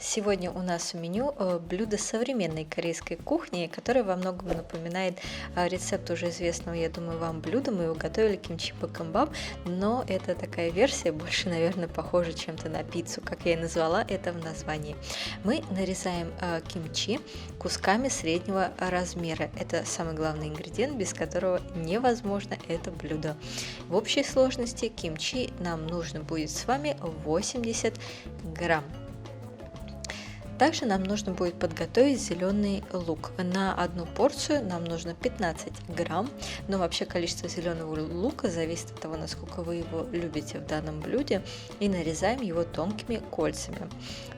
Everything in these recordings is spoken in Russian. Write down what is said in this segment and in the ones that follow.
Сегодня у нас в меню блюдо современной корейской кухни, которое во многом напоминает рецепт уже известного, я думаю, вам блюда. Мы его готовили кимчи боккамбап, но это такая версия, больше, наверное, похожа чем-то на пиццу, как я и назвала это в названии. Мы нарезаем кимчи кусками среднего размера. Это самый главный ингредиент, без которого невозможно это блюдо. В общей сложности кимчи нам нужно будет с вами 80 грамм. Также нам нужно будет подготовить зеленый лук. На одну порцию нам нужно 15 грамм, но вообще количество зеленого лука зависит от того, насколько вы его любите в данном блюде, и нарезаем его тонкими кольцами.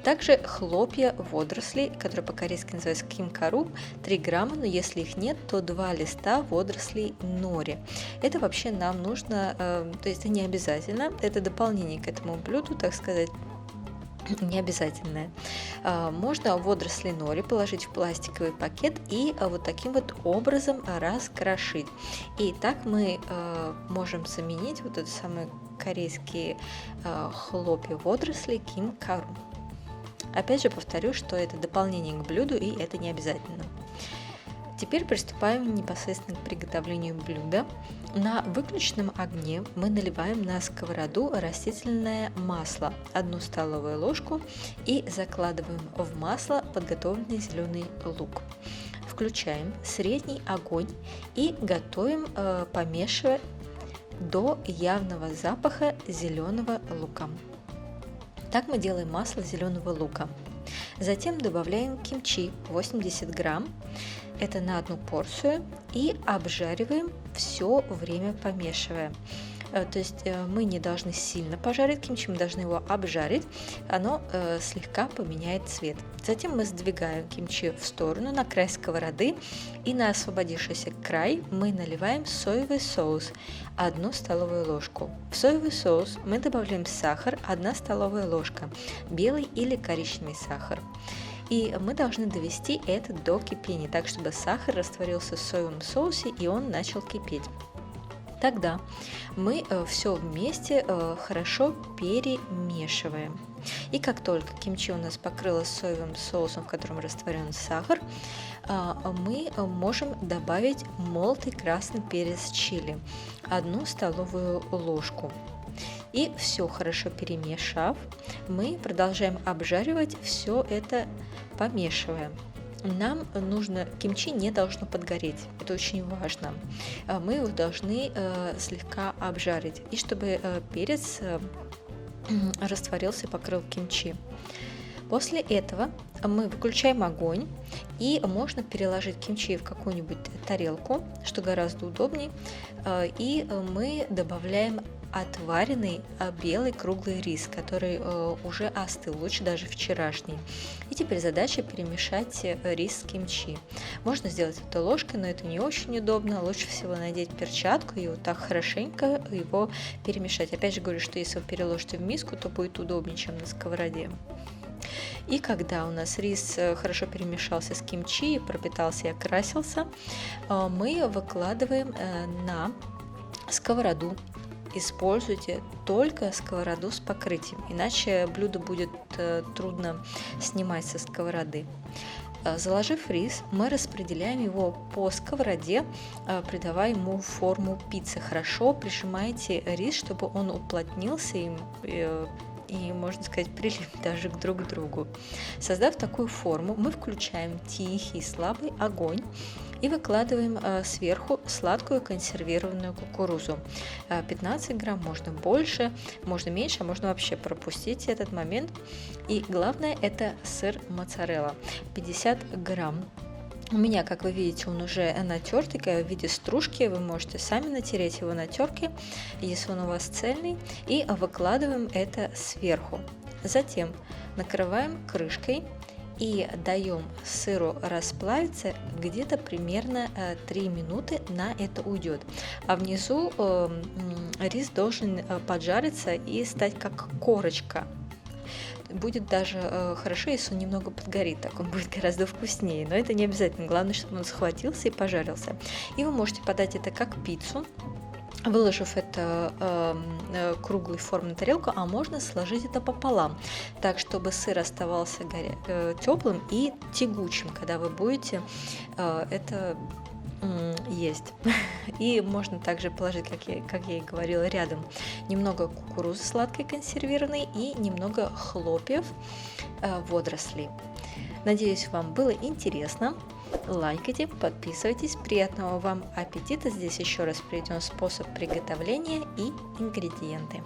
Также хлопья водорослей, которые по-корейски называются кимкару, 3 грамма, но если их нет, то 2 листа водорослей нори. Это вообще нам нужно, то есть это не обязательно, это дополнение к этому блюду, так сказать, не обязательное. Можно водоросли нори положить в пластиковый пакет и вот таким вот образом раскрошить. И так мы можем заменить вот это самые корейские хлопья водорослей кимкару. Опять же повторю, что это дополнение к блюду и это не обязательно. Теперь приступаем непосредственно к приготовлению блюда. На выключенном огне мы наливаем на сковороду растительное масло, 1 столовую ложку, и закладываем в масло подготовленный зеленый лук. Включаем средний огонь и готовим, помешивая до явного запаха зеленого лука. Так мы делаем масло зеленого лука. Затем добавляем кимчи 80 грамм, это на одну порцию, и обжариваем все время помешивая. То есть мы не должны сильно пожарить кимчи, мы должны его обжарить, оно слегка поменяет цвет. Затем мы сдвигаем кимчи в сторону на край сковороды, и на освободившийся край мы наливаем соевый соус 1 столовую ложку. В соевый соус мы добавляем сахар 1 столовая ложка, белый или коричневый сахар. И мы должны довести это до кипения, так чтобы сахар растворился в соевом соусе и он начал кипеть. Тогда мы все вместе хорошо перемешиваем. И как только кимчи у нас покрылось соевым соусом, в котором растворен сахар, мы можем добавить молотый красный перец чили 1 столовую ложку. И все хорошо перемешав, мы продолжаем обжаривать все это, помешивая. Нам нужно, кимчи не должно подгореть, это очень важно. Мы его должны слегка обжарить, и чтобы перец растворился и покрыл кимчи. После этого мы выключаем огонь, и можно переложить кимчи в какую-нибудь тарелку, что гораздо удобнее, и мы добавляем отваренный белый круглый рис, который уже остыл, лучше даже вчерашний. И теперь задача перемешать рис с кимчи. Можно сделать это ложкой, но это не очень удобно. Лучше всего надеть перчатку и вот так хорошенько его перемешать. Опять же говорю, что если вы переложите в миску, то будет удобнее, чем на сковороде. И когда у нас рис хорошо перемешался с кимчи, пропитался и окрасился, мы выкладываем на сковороду. Используйте только сковороду с покрытием, иначе блюдо будет трудно снимать со сковороды. Заложив рис, мы распределяем его по сковороде, придавая ему форму пиццы. Хорошо прижимайте рис, чтобы он уплотнился и, можно сказать, прилип даже друг к другу. Создав такую форму, мы включаем тихий слабый огонь и выкладываем сверху сладкую консервированную кукурузу. 15 грамм, можно больше, можно меньше, а можно вообще пропустить этот момент. И главное, это сыр моцарелла 50 грамм. У меня, как вы видите, он уже натертый в виде стружки. Вы можете сами натереть его на терке, если он у вас цельный, и выкладываем это сверху. Затем накрываем крышкой и даем сыру расплавиться, где-то примерно 3 минуты на это уйдет. А внизу рис должен поджариться и стать как корочка. Будет даже хорошо, если он немного подгорит, так он будет гораздо вкуснее, но это не обязательно, главное, чтобы он схватился и пожарился. И вы можете подать это как пиццу, выложив это круглой формы на тарелку, а можно сложить это пополам, так чтобы сыр оставался теплым и тягучим, когда вы будете это есть. И можно также положить, как я и говорила, рядом немного кукурузы сладкой консервированной и немного хлопьев водорослей. Надеюсь, вам было интересно. Лайкайте, подписывайтесь. Приятного вам аппетита. Здесь еще раз приведен способ приготовления и ингредиенты.